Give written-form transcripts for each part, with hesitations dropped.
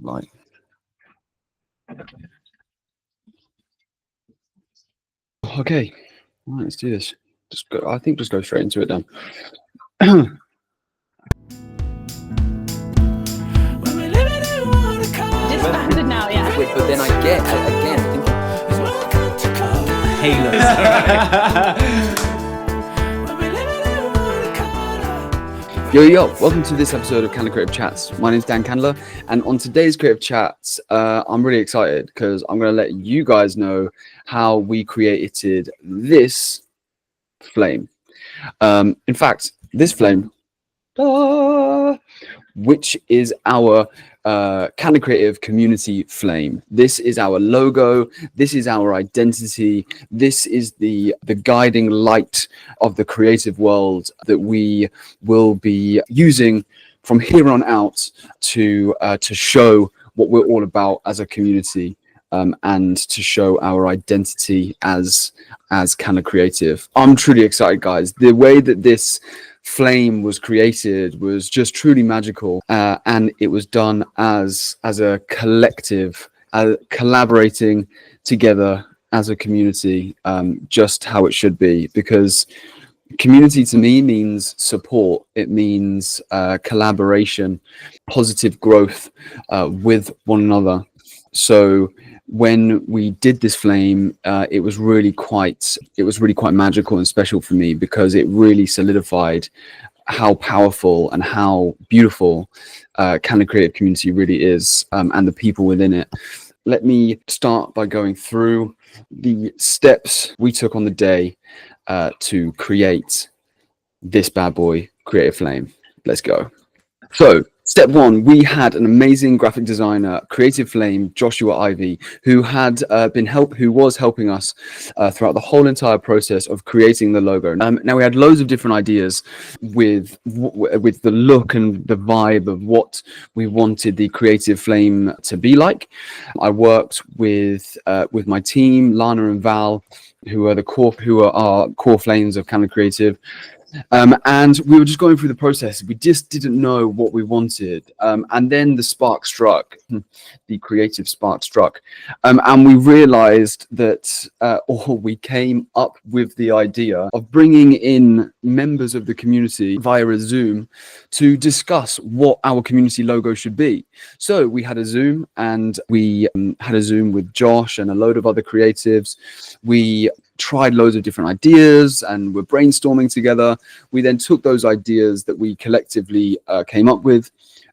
Right. Okay. Right, let's do this. I think just go straight into it then. Disbanded now, yeah. Wait, but then I get again Yo, welcome to this episode of Candler Creative Chats. My name's Dan Candler, and on today's Creative Chats, I'm really excited because I'm going to let you guys know how we created this flame. In fact, this flame, which is our Candler Creative community flame. This is our logo. This is our identity. This is the guiding light of the creative world that we will be using from here on out to show what we're all about as a community, and to show our identity as Candler Creative. I'm truly excited, guys. The way that this flame was created was just truly magical, and it was done as a collective, collaborating together as a community, just how it should be, because community to me means support. It means collaboration, positive growth with one another. So when we did this flame, it was really quite magical and special for me, because it really solidified how powerful and how beautiful Candler Creative community really is, and the people within it. Let me start by going through the steps we took on the day to create this bad boy, Creative Flame. Let's go. So step one, we had an amazing graphic designer, Creative Flame, Joshua Ivy, who was helping us throughout the whole entire process of creating the logo. Now we had loads of different ideas with the look and the vibe of what we wanted the Creative Flame to be like. I worked with my team, Lana and Val, who are our core flames of Candler Creative. And we were just going through the process. We just didn't know what we wanted. And then the spark struck, the creative spark struck. And we realized that, or we came up with the idea of bringing in members of the community via a Zoom to discuss what our community logo should be. So we had a Zoom, and we had a Zoom with Josh and a load of other creatives. We tried loads of different ideas and we're brainstorming together. We then took those ideas that we collectively came up with,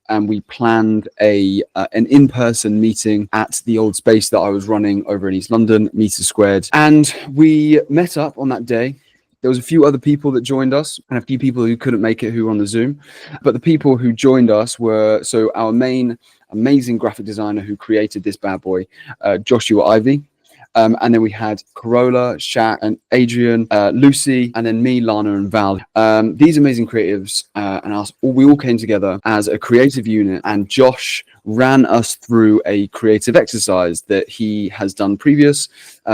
and we planned an in-person meeting at the old space that I was running over in East London, Meter Squared. And we met up on that day. There was a few other people that joined us and a few people who couldn't make it who were on the Zoom. But the people who joined us were, so our main amazing graphic designer who created this bad boy, Joshua Ivy. And then we had Corolla, Shaq, and Adrian, Lucy, and then me, Lana, and Val. These amazing creatives and us, we all came together as a creative unit, and Josh ran us through a creative exercise that he has done previous,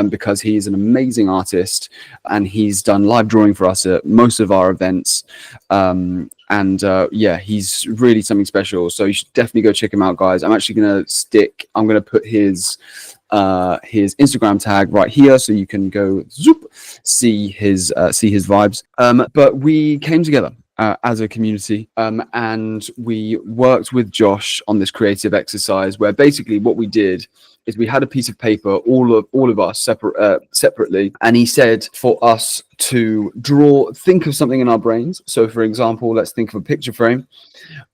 because he's an amazing artist and he's done live drawing for us at most of our events. Yeah, he's really something special. So you should definitely go check him out, guys. I'm going to put his Instagram tag right here, so you can go see his vibes. But we came together as a community, and we worked with Josh on this creative exercise, where basically what we did is we had a piece of paper, all of us separately, and he said for us to think of something in our brains. So for example, let's think of a picture frame.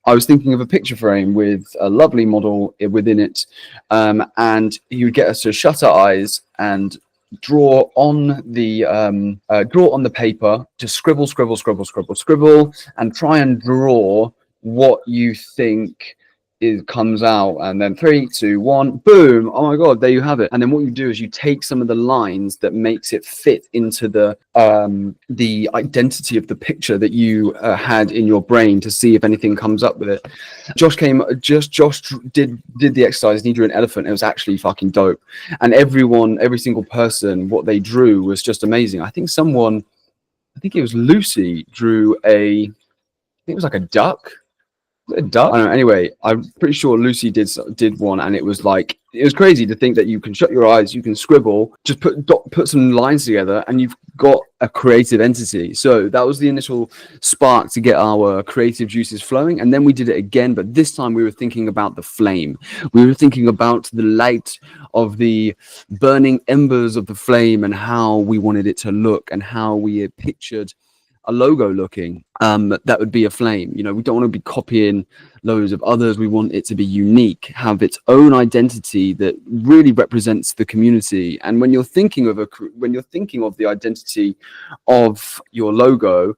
I was thinking of a picture frame with a lovely model within it, and he would get us to shut our eyes and draw on the paper, just scribble, and try and draw what you think comes out. And then 3, 2, 1, boom, oh my god, there you have it. And then what you do is you take some of the lines that makes it fit into the identity of the picture that you had in your brain, to see if anything comes up with it. Josh did the exercise, and he drew an elephant. It was actually fucking dope. And every single person, what they drew was just amazing. I think it was Lucy, drew it was like a duck. Dutch? I don't know. Anyway, I'm pretty sure Lucy did one, and it was like, it was crazy to think that you can shut your eyes, you can scribble, just put some lines together, and you've got a creative entity. So that was the initial spark to get our creative juices flowing, and then we did it again, but this time we were thinking about the flame. We were thinking about the light of the burning embers of the flame and how we wanted it to look and how we had pictured a logo looking that would be a flame. You know, we don't want to be copying loads of others. We want it to be unique, have its own identity that really represents the community. And when you're thinking of the identity of your logo,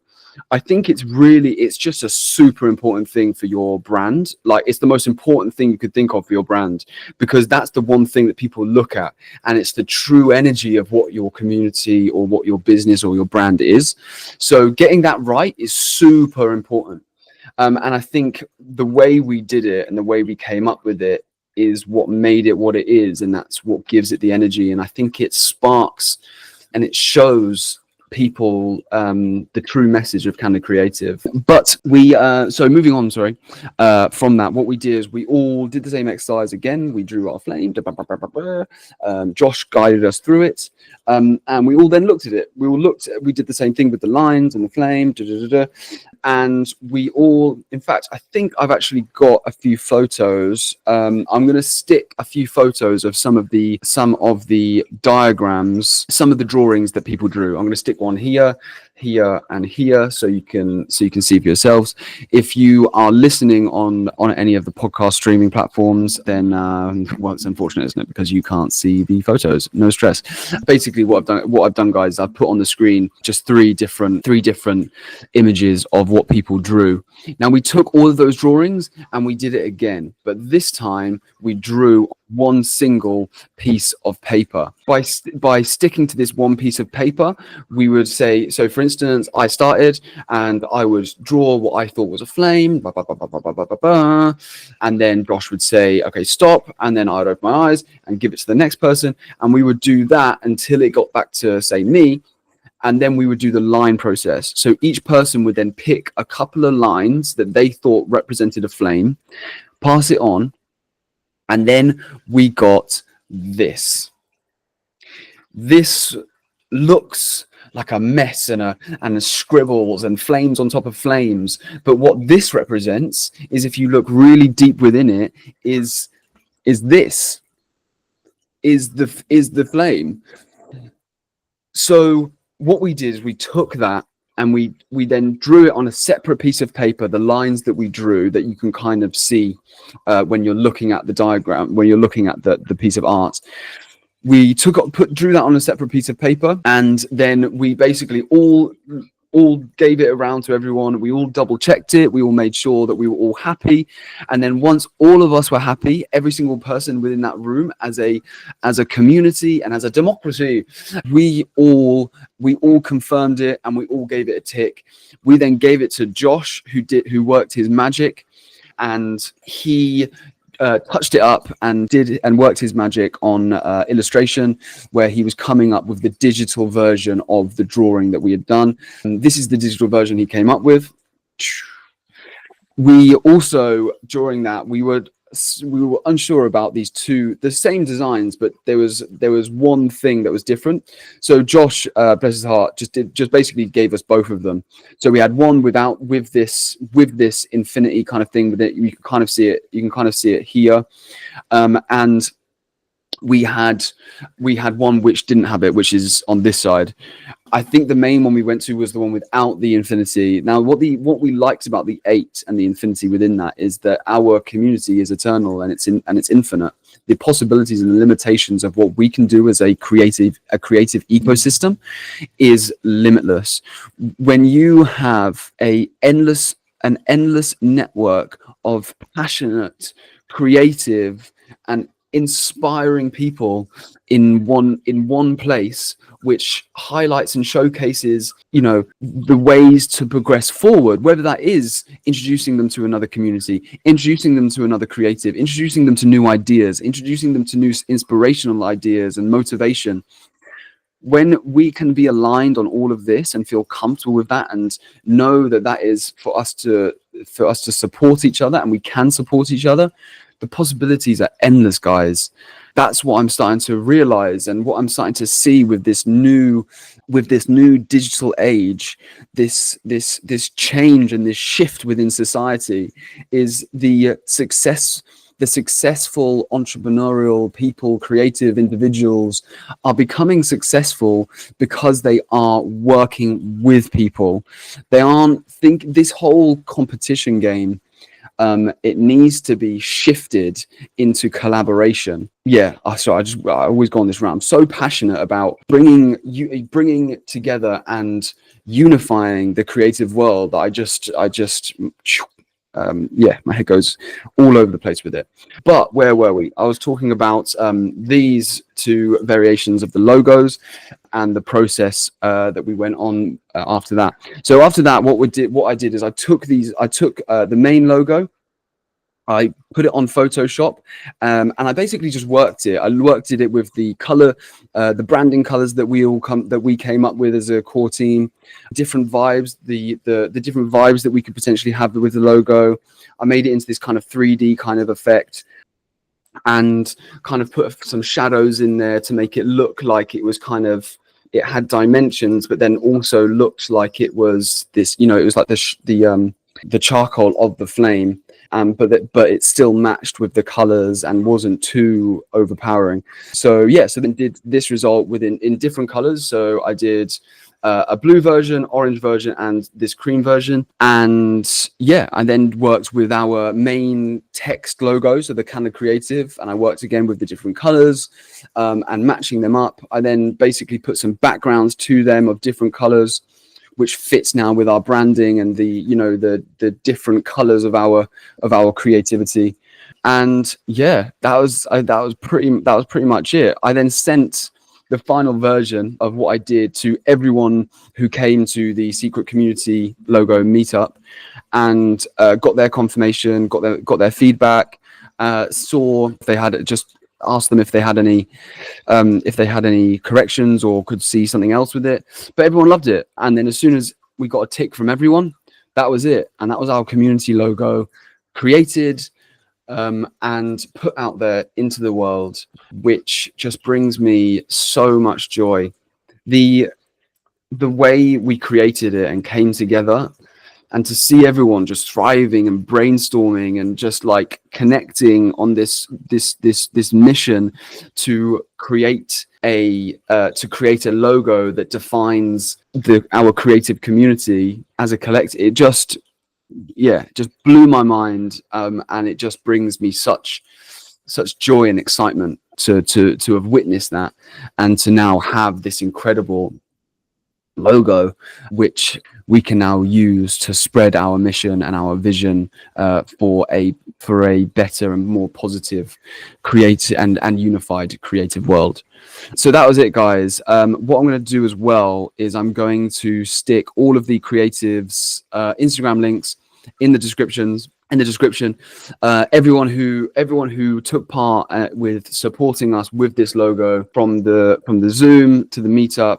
I think it's just a super important thing for your brand. Like, it's the most important thing you could think of for your brand, because that's the one thing that people look at, and it's the true energy of what your community or what your business or your brand is. So getting that right is super important. And I think the way we did it and the way we came up with it is what made it what it is, and that's what gives it the energy. And I think it sparks and it shows people the true message of Candid Creative. But we so moving on, from that, what we did is we all did the same exercise again. We drew our flame. Josh guided us through it, and we all then looked at it. We did the same thing with the lines and the flame, and we all, in fact, I think I've actually got a few photos. I'm going to stick a few photos of some of the diagrams, some of the drawings that people drew. I'm going to stick one here, and here, so you can see for yourselves. If you are listening on any of the podcast streaming platforms, then well, it's unfortunate, isn't it, because you can't see the photos. No stress. Basically, what I've done, guys, I've put on the screen just three different images of what people drew. Now, we took all of those drawings and we did it again, but this time we drew one single piece of paper. By sticking to this one piece of paper, we would say, so for instance, I started and I would draw what I thought was a flame, and then Josh would say, okay, stop, and then I'd open my eyes and give it to the next person, and we would do that until it got back to, say, me. And then we would do the line process. So each person would then pick a couple of lines that they thought represented a flame, pass it on, and then we got this. This looks like a mess and scribbles and flames on top of flames. But what this represents is, if you look really deep within it, is the flame. So what we did is we took that and we then drew it on a separate piece of paper, the lines that we drew that you can kind of see when you're looking at the diagram, when you're looking at the piece of art. We drew that on a separate piece of paper, and then we basically all gave it around to everyone. We all double checked it. We all made sure that we were all happy. And then once all of us were happy, every single person within that room, as a community and as a democracy, we all confirmed it and we all gave it a tick. We then gave it to Josh, who worked his magic, and he touched it up and worked his magic on illustration, where he was coming up with the digital version of the drawing that we had done. And this is the digital version he came up with. We also, during that, we were unsure about the same designs, but there was one thing that was different. So Josh, bless his heart, just basically gave us both of them. So we had one with this infinity kind of thing with it. You can kind of see it here, and we had one which didn't have it, which is on this side. I think the main one we went to was the one without the infinity. Now, what we liked about the 8 and the infinity within that is that our community is eternal and it's infinite. The possibilities and the limitations of what we can do as a creative ecosystem is limitless. When you have an endless network of passionate, creative, and inspiring people in one place, which highlights and showcases, the ways to progress forward, whether that is introducing them to another community, introducing them to another creative, introducing them to new ideas, introducing them to new inspirational ideas and motivation. When we can be aligned on all of this and feel comfortable with that and know that is for us to for us to support each other, and we can support each other, the possibilities are endless, guys. That's what I'm starting to realize, and what I'm starting to see with this new digital age, this change and this shift within society, is the successful entrepreneurial people, creative individuals, are becoming successful because they are working with people. They aren't this whole competition game. It needs to be shifted into collaboration. Yeah, sorry, I always go on this round. I'm so passionate about bringing it together and unifying the creative world that yeah, my head goes all over the place with it. But where were we? I was talking about these two variations of the logos and the process that we went on after that. So after that, what I did is I took the main logo, I put it on Photoshop, and I basically just worked it. I worked it with the color, the branding colors that we came up with as a core team, different vibes, the different vibes that we could potentially have with the logo. I made it into this kind of 3D kind of effect, and kind of put some shadows in there to make it look like it was it had dimensions, but then also looked like it was this, it was like the charcoal of the flame. But it still matched with the colors and wasn't too overpowering. So then did this result in different colors. So I did a blue version, orange version, and this cream version. And yeah, I then worked with our main text logo, so the kind of creative, and I worked again with the different colors and matching them up. I then basically put some backgrounds to them of different colors, which fits now with our branding and the different colors of our creativity. And yeah, that was pretty much it. I then sent the final version of what I did to everyone who came to the secret community logo meetup, and got their confirmation, got their feedback, saw if they had just asked them if they had any corrections or could see something else with it. But everyone loved it. And then as soon as we got a tick from everyone, that was it. And that was our community logo created and put out there into the world, which just brings me so much joy. The way we created it and came together, and to see everyone just thriving and brainstorming and just like connecting on this mission to create a logo that defines our creative community as a collective, it just blew my mind, and it just brings me such joy and excitement to have witnessed that, and to now have this incredible logo which we can now use to spread our mission and our vision for a better and more positive, creative and unified creative world. So that was it, guys. What I'm going to do as well is I'm going to stick all of the creatives Instagram links in the description. Everyone who took part with supporting us with this logo, from the Zoom to the meetup.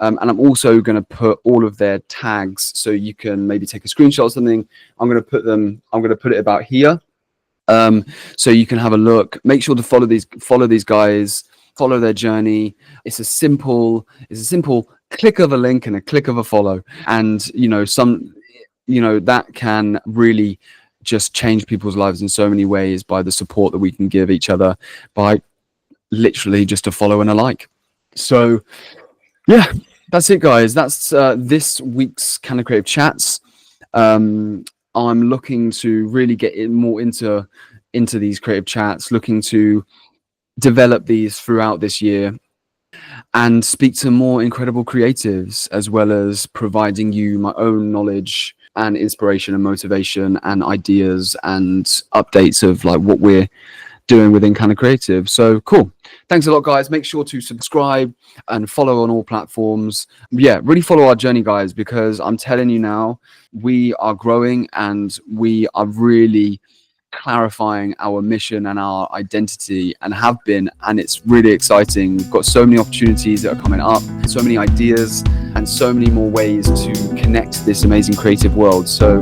And I'm also going to put all of their tags, so you can maybe take a screenshot or something. I'm going to put it about here, so you can have a look. Make sure to follow these guys, follow their journey. It's a simple click of a link and a click of a follow, and that can really just change people's lives in so many ways by the support that we can give each other by literally just a follow and a like. So yeah, that's it, guys. That's this week's Kind of Creative Chats. I'm looking to really get more into these creative chats, looking to develop these throughout this year and speak to more incredible creatives, as well as providing you my own knowledge and inspiration and motivation and ideas and updates of like what we're doing within Kind of Creative. So cool. Thanks a lot, guys. Make sure to subscribe and follow on all platforms. Yeah, really follow our journey, guys, because I'm telling you now, we are growing and we are really clarifying our mission and our identity, and have been, and it's really exciting. We've got so many opportunities that are coming up, so many ideas, and so many more ways to connect this amazing creative world. So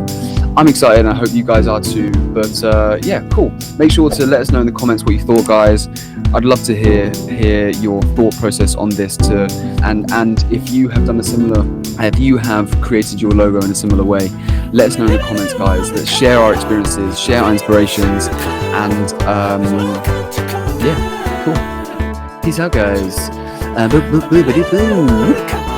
I'm excited, and I hope you guys are too. But yeah, cool. Make sure to let us know in the comments what you thought, guys. I'd love to hear your thought process on this too. And if you have done a similar, if you have created your logo in a similar way, let us know in the comments, guys. Let's share our experiences, share our inspirations, and yeah, cool. Peace out, guys. Boom.